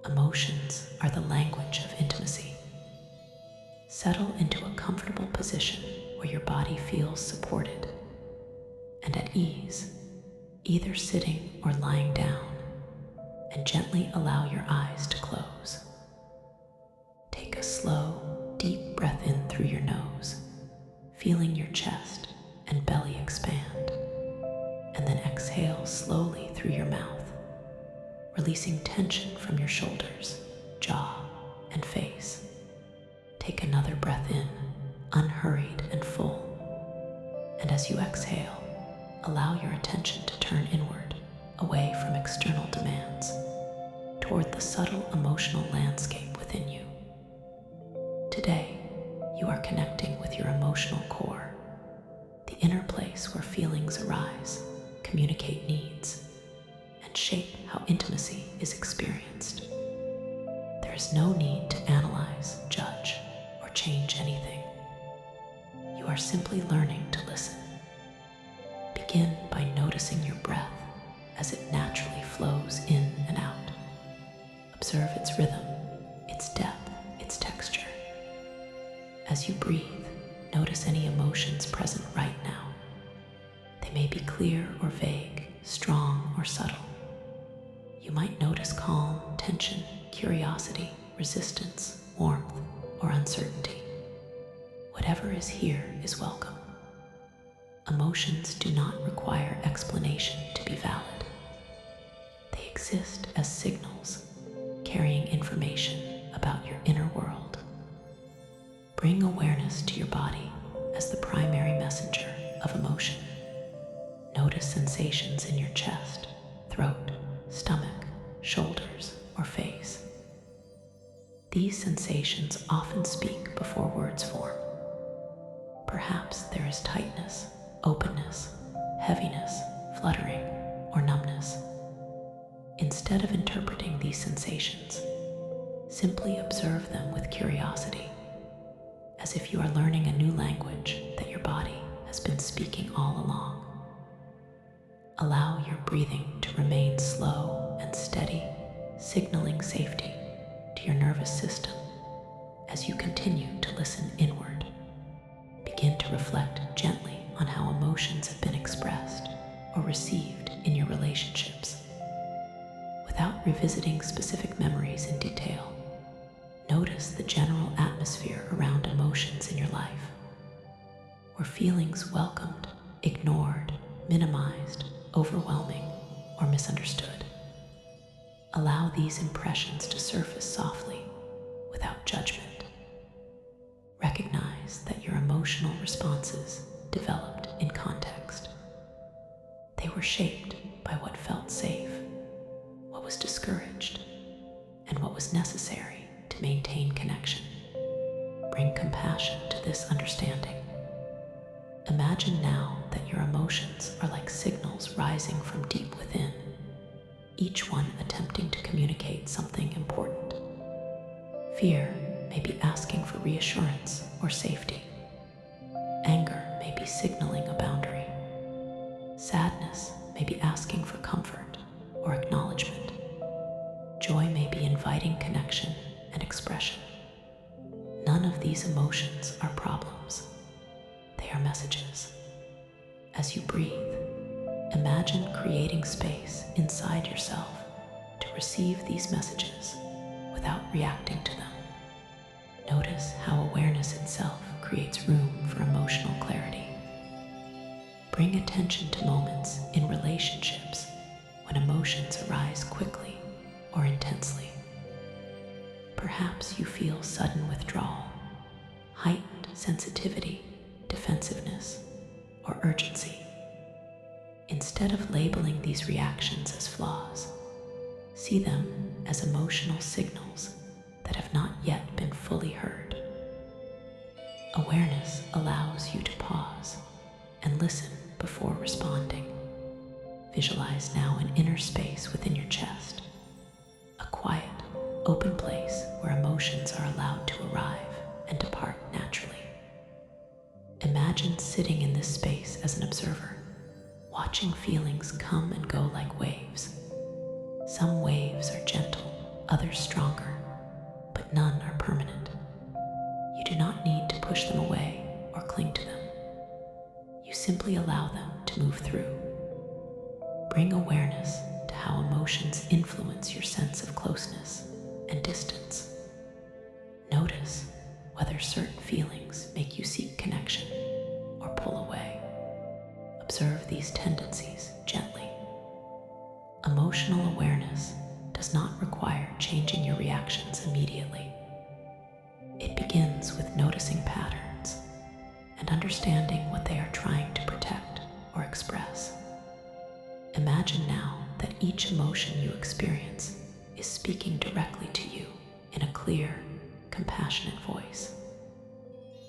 Emotions are the language of intimacy. Settle into a comfortable position where your body feels supported and at ease, either sitting or lying down, and gently allow your eyes to close. Take a slow, deep breath in through your nose, feeling your chest and belly expand, and then exhale slowly through your mouth, releasing tension from your shoulders, jaw, and face. Take another breath in, unhurried and full, and as you exhale, allow your attention to turn inward, away from external demands, toward the subtle emotional landscape within you. Today, you are connecting with your emotional core, the inner place where feelings arise, communicate needs, and shape how intimacy is experienced. There is no need to analyze, judge, or change anything. You are simply learning to listen. Begin by noticing your breath as it naturally flows in and out. Observe its rhythm, its depth, its texture. As you breathe, notice any emotions present right now. They may be clear or vague, strong or subtle. You might notice calm, tension, curiosity, resistance, warmth, or uncertainty. Whatever is here is welcome. Emotions do not require explanation to be valid. They exist as signals, carrying information about your inner world. Bring awareness to your body as the primary messenger of emotion. Notice sensations in your chest, throat, stomach, shoulders, or face. These sensations often speak before words form. Perhaps there is tightness, openness, heaviness, fluttering, or numbness. Instead of interpreting these sensations, simply observe them with curiosity, as if you are learning a new language that your body has been speaking all along. Allow your breathing to remain slow and steady, signaling safety to your nervous system as you continue to listen inward. Begin to reflect gently on how emotions have been expressed or received in your relationships. Without revisiting specific memories in detail, notice the general atmosphere around emotions in your life. Were feelings welcomed, ignored, minimized, overwhelming, or misunderstood? Allow these impressions to surface softly, without judgment. Recognize that your emotional responses developed in context. They were shaped by what felt safe, what was discouraged, and what was necessary to maintain connection. Bring compassion to this understanding. Imagine now that your emotions are like signals rising from deep within, each one attempting to communicate something important. Fear may be asking for reassurance or safety. Anger may be signaling a boundary. Sadness may be asking for comfort or acknowledgement. Joy may be inviting connection and expression. None of these emotions are problems. They are messages. As you breathe, imagine creating space inside yourself to receive these messages without reacting to them. Notice how awareness itself creates room for emotional clarity. Bring attention to moments in relationships when emotions arise quickly or intensely. Perhaps you feel sudden withdrawal, heightened sensitivity, defensiveness, or urgency. Instead of labeling these reactions as flaws, see them as emotional signals that have not yet been fully heard. Awareness allows you to pause and listen before responding. Visualize now an inner space within your chest, a quiet, open place where emotions are allowed to arrive and depart naturally. Imagine sitting in this space as an observer, watching feelings come and go like waves. Some waves are gentle, others others stronger, but none are permanent. You do not need to push them away or cling to them. You simply allow them to move through. Bring awareness to how emotions influence your sense of closeness and distance. Notice whether certain feelings make you seek connection or pull away. Observe these tendencies gently. Emotional awareness does not require changing your reactions immediately. It begins with noticing patterns and understanding what they are trying to protect or express. Imagine now that each emotion you experience is speaking directly to you in a clear, compassionate voice.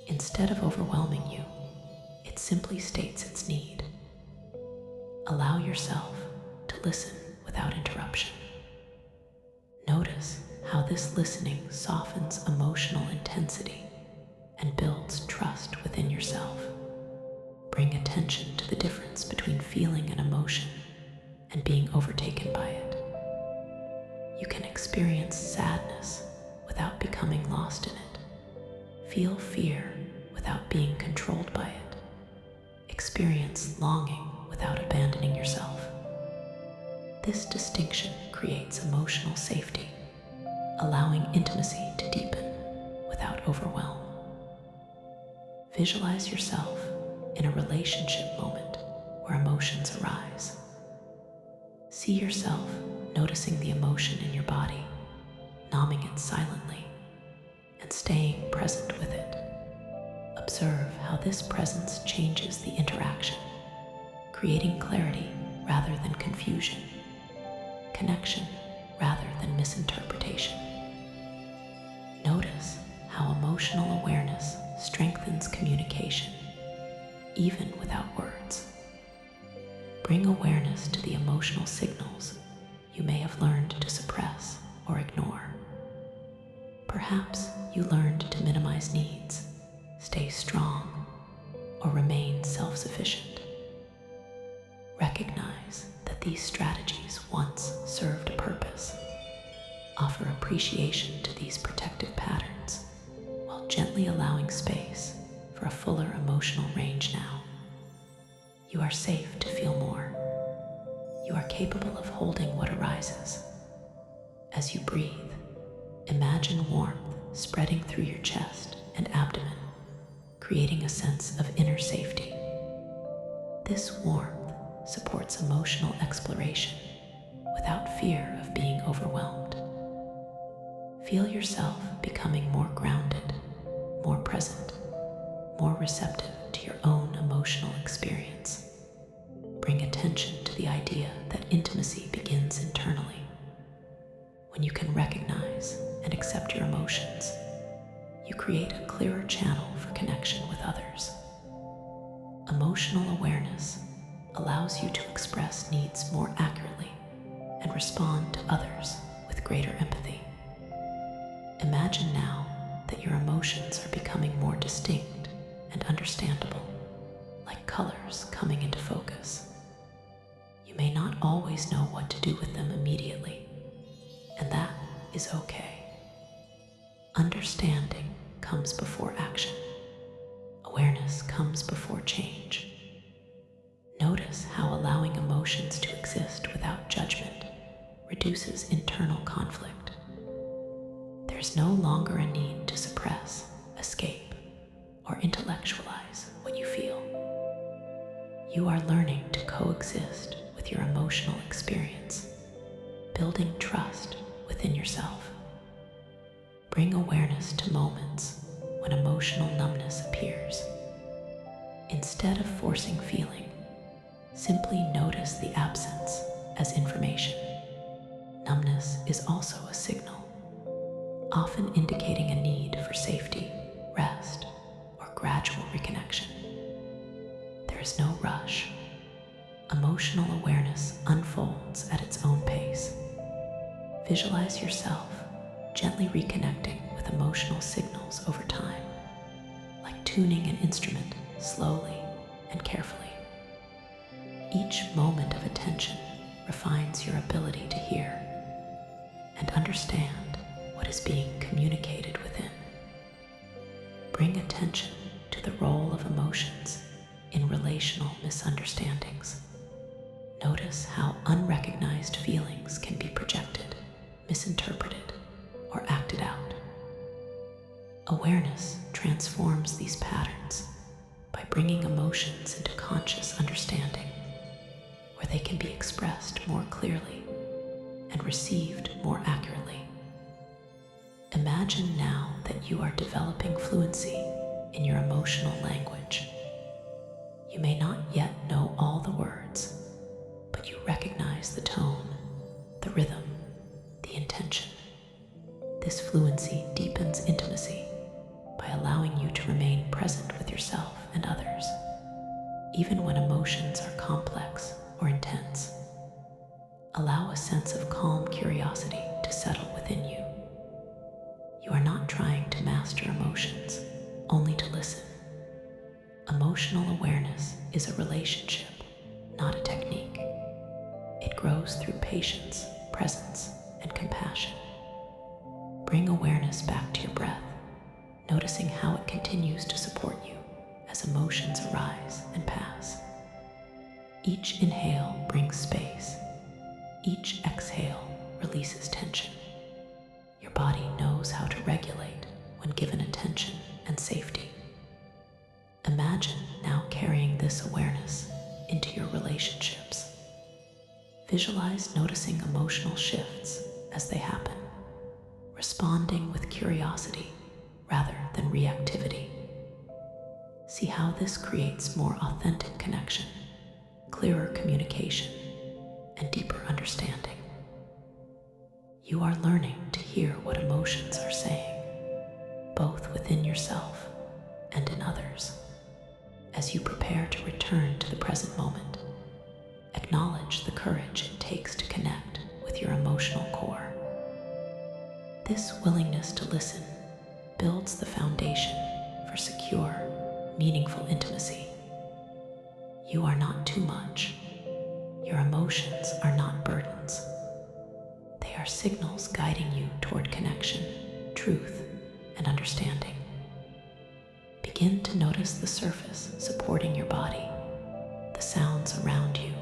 Instead of overwhelming you, it simply states its need. Allow yourself to listen without interruption. Notice how this listening softens emotional intensity and builds trust within yourself. Bring attention to the difference between feeling an emotion and being overtaken by it. You can experience sadness without becoming lost in it. Feel fear without being controlled by it. Experience longing without abandoning yourself. This distinction creates emotional safety, allowing intimacy to deepen without overwhelm. Visualize yourself in a relationship moment where emotions arise. See yourself noticing the emotion in your body, numbing it silently, and staying present with it. Observe how this presence changes the interaction, creating clarity rather than confusion, connection rather than misinterpretation. Notice how emotional awareness strengthens communication, even without words. Bring awareness to the emotional signals you may have learned to suppress or ignore. Perhaps you learned to minimize needs, stay strong, or remain self-sufficient. Recognize that these strategies once served a purpose. Offer appreciation to these protective patterns while gently allowing space for a fuller emotional range now. You are safe to feel more. You are capable of holding what arises. As you breathe, imagine warmth spreading through your chest and abdomen, creating a sense of inner safety. This warmth supports emotional exploration without fear of being overwhelmed. Feel yourself becoming more grounded, more present, more receptive to your own emotional experience. Bring attention to the idea that intimacy begins internally. When you can recognize and accept your emotions, you create a clearer channel for connection with others. Emotional awareness allows you to express needs more accurately and respond to others with greater empathy. Imagine now that your emotions are becoming more distinct and understandable, like colors coming into focus. You may not always know what to do with them immediately, and that is okay. Understanding comes before action. Awareness comes before change. Notice how allowing emotions to exist without judgment reduces internal conflict. There's no longer a need to suppress, escape, or intellectualize what you feel. You are learning to coexist with your emotional experience, building trust within yourself. Bring awareness to moments when emotional numbness appears. Instead of forcing feeling, simply notice the absence as information. Numbness is also a signal, often indicating a need for safety, rest, or gradual reconnection. There is no rush. Emotional awareness unfolds at its own pace. Visualize yourself gently reconnecting with emotional signals over time, like tuning an instrument slowly and carefully. Each moment of attention refines your ability to hear and understand what is being communicated within. Bring attention to the role of emotions in relational misunderstandings. Notice how unrecognized feelings can be projected, misinterpreted, or acted out. Awareness transforms these patterns by bringing emotions into conscious understanding, where they can be expressed more clearly and received more accurately. Imagine now that you are developing fluency in your emotional language. You may not yet know all the words, but you recognize the tone, the rhythm, the intention. This fluency deepens intimacy by allowing you to remain present with yourself and others, even when emotions are complex or intense. Allow a sense of calm curiosity to settle within you. You are not trying to master emotions, only to listen. Emotional awareness is a relationship, not a technique. It grows through patience, presence, and compassion. Bring awareness back to your breath, noticing how it continues to support you as emotions arise and pass. Each inhale brings space. Each exhale releases tension. Your body knows how to regulate when given attention and safety. Imagine now carrying this awareness into your relationships. Visualize noticing emotional shifts as they happen, responding with curiosity rather than reactivity. See how this creates more authentic connection, clearer communication, and deeper understanding. You are learning to hear what emotions are saying, both within yourself and in others. As you prepare to return to the present moment, acknowledge the courage it takes to connect with your emotional core. This willingness to listen builds the foundation for secure, meaningful intimacy. You are not too much. Your emotions are not burdens. They are signals guiding you toward connection, truth, and understanding. Begin to notice the surface supporting your body, the sounds around you,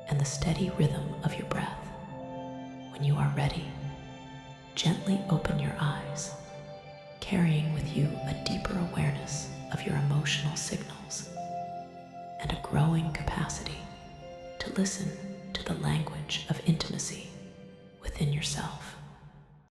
and the steady rhythm of your breath. When you are ready, gently open your eyes, carrying with you a deeper awareness of your emotional signals and a growing capacity to listen to the language of intimacy within yourself.